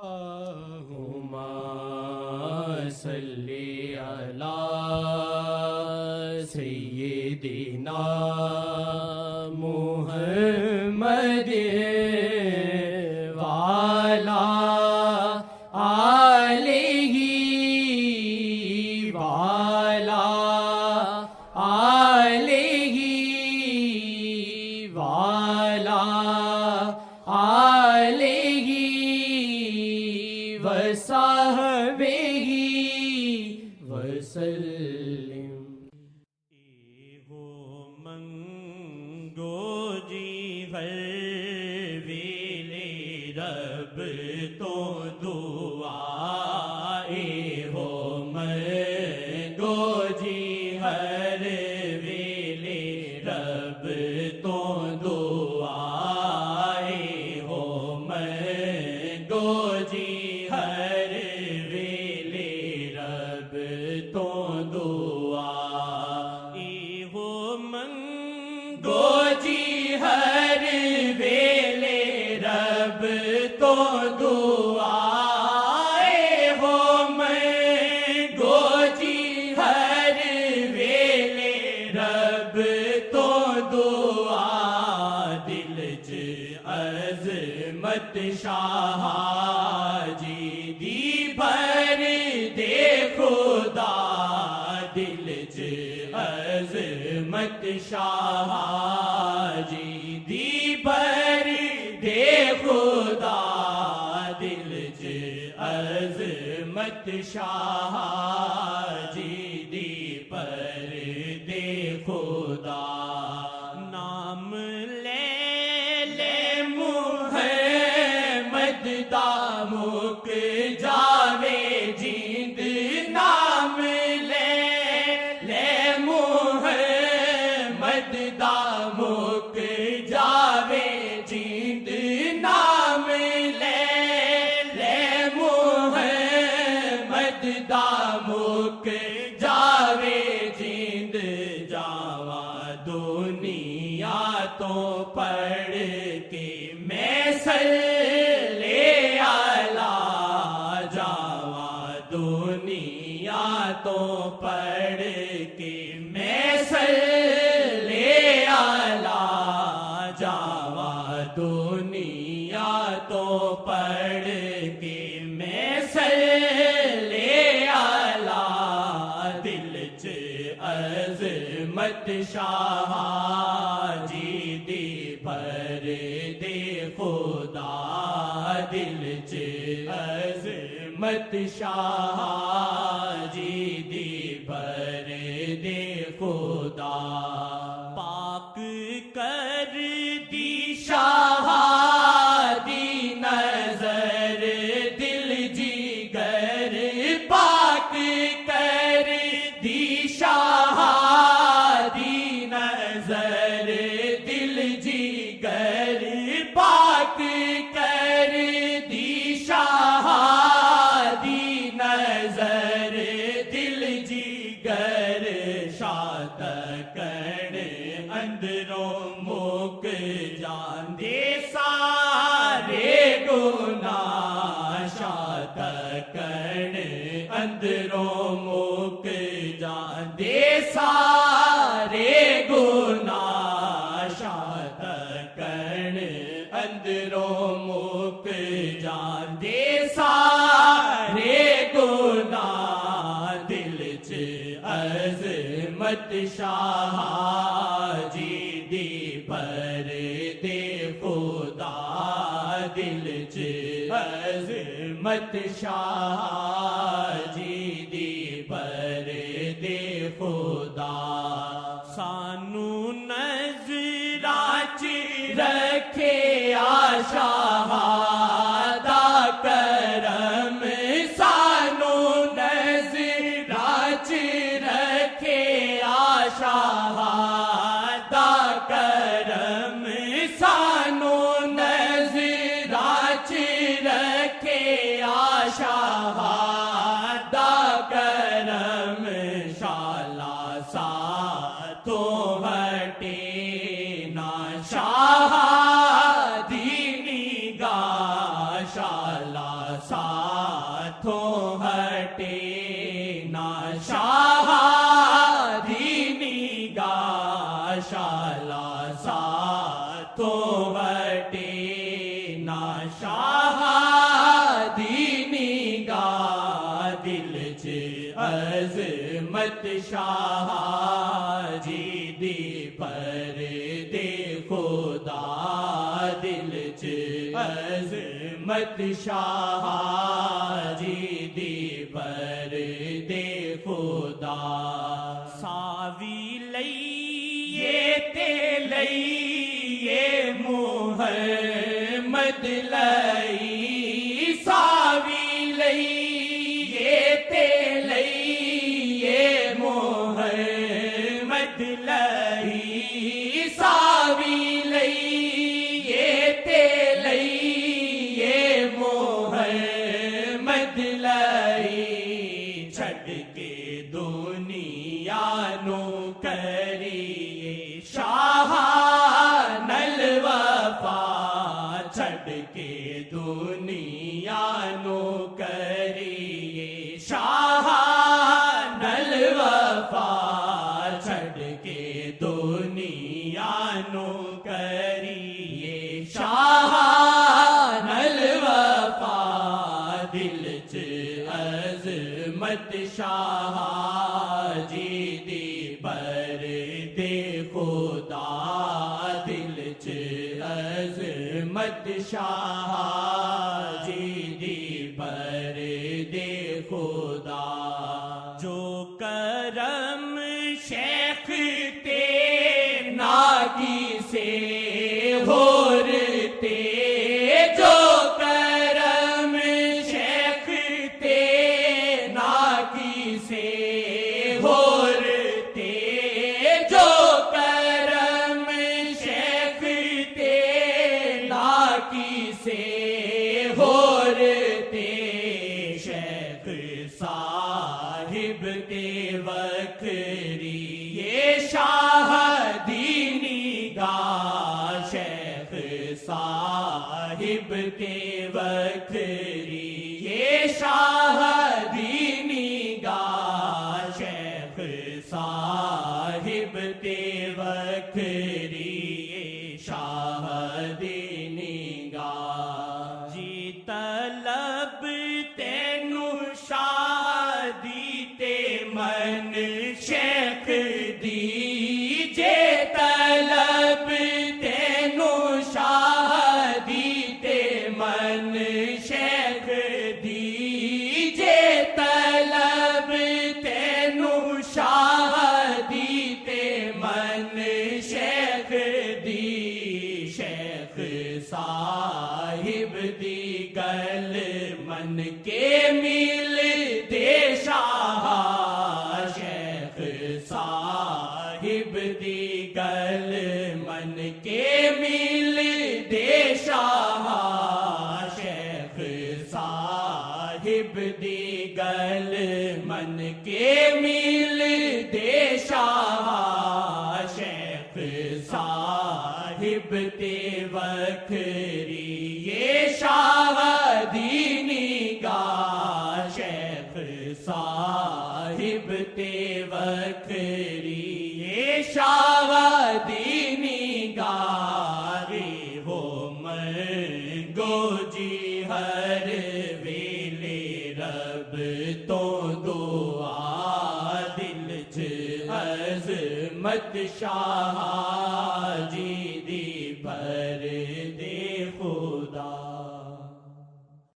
اللہم صلی علی سیدنا محمد وعلی آلہ وعلی آلہ وعلی آلہ وصحبہ وسلم۔ ہو منگو جی ہر ویلے رب تو دعا، ہو منگو جی ہر ویلے رب تو دعا، ہو منگو جی ہر ویلے رب تو دعا، ہو منگو جی ہر ویلے رب تو دعا، ہو منگو جی ہر ویلے رب تو دعا، دل چ عظمت شاہ جی دی بھر دے خدا، دل چ عظمت شاہ جی دی بھر دے خدا، دل چ عظمت شاہ جی دی پر دے خدا، نام لے لے محمد دا مک جاوے جیند، نام لے لے محمد دا مک جاوے جیند، نام لے لے محمد دا مک جاوے جیند، جاوا دنیا تو پڑھ کے میں صلی علی، جاوا دنیا تو پڑھ کے میں صلی علی، جاوا دنیا تو پڑھ کے میں صلی علی، دل چ عظمت شاہ جی دی پر دے خدا، دل چ عظمت شاہ جی دی پر دے خدا، پاک کر دی شاہ دی نظر دل جگر، پاک کر دی شاہ دی نظر دل جگر، پاک کر دی شاہ دی نظر دل جگر، شاد کر اندروں مک جان دے سارے گناہ، شاد کر اندروں مک جان دے سارے گناہ، شاد کر اندروں مک جان دے سارے گناہ، دل چ عظمت شاہ جی دی پر دے خدا، دل چ عظمت شاہ جی دی پر دے خدا، سانو نظراں چ رکھے شاہ دا کرم، سانو نظراں چ رکھے شاہ دا کرم، سانو نظراں چ رکھے شاہ دا کرم، شالا ساتھوں ہٹے نا شاہ دی نگاہ، شالا شاہ جی دی پر دے خدا دل چ عظمت شاہ جی دی پر دے خدا ساوی لئیے تے لئیے محمد لئی ساوی لئیے تے لئیے محمد لئی ساوی لئیے تے لئیے محمد لئی چھڈ کے دنیا نو کریے شاہ نل وفا چھڈ کے دنیا نو کریے شاہ نل وفا چھڈ کے دنیا نو کریے شاہ نل وفا دل چ عظمت شاہ جی دی پر دے خدا دل چ عظمت شاہ جی دی پر دے خدا جو کرم شیخ تے ناگی سے ہورتے جو کرم شیخ تے ناگی سے ہورتے جو کرم شیخ تے ناگی سے ہورتے شیخ صاحب تے وکری یہ شاہ دینی گا شیخ صاحب تے وکری یہ شاہ دینی گا شیخ صاحب تے وکری یہ شاہ دینی گا جی طلب تینو شادی تے من شیخ دی جے طلب تینو شادی تے من شیخ دی جے طلب تینو شادی تے من شیخ دی شیخ صاحب دی گل من کے مل دے شاہ شیخ صاحب دی گل من کے مل دے شاہ شیخ صاحب دی گل من کے مل دے شاہ شیخ صاحب تے وکری یہ شاہ دینی گا شیخ صاحب تے وکری یہ شاہ دینی گا رے ہو منگو جی ہر ویلے رب تو دعا دل چ عظمت شاہ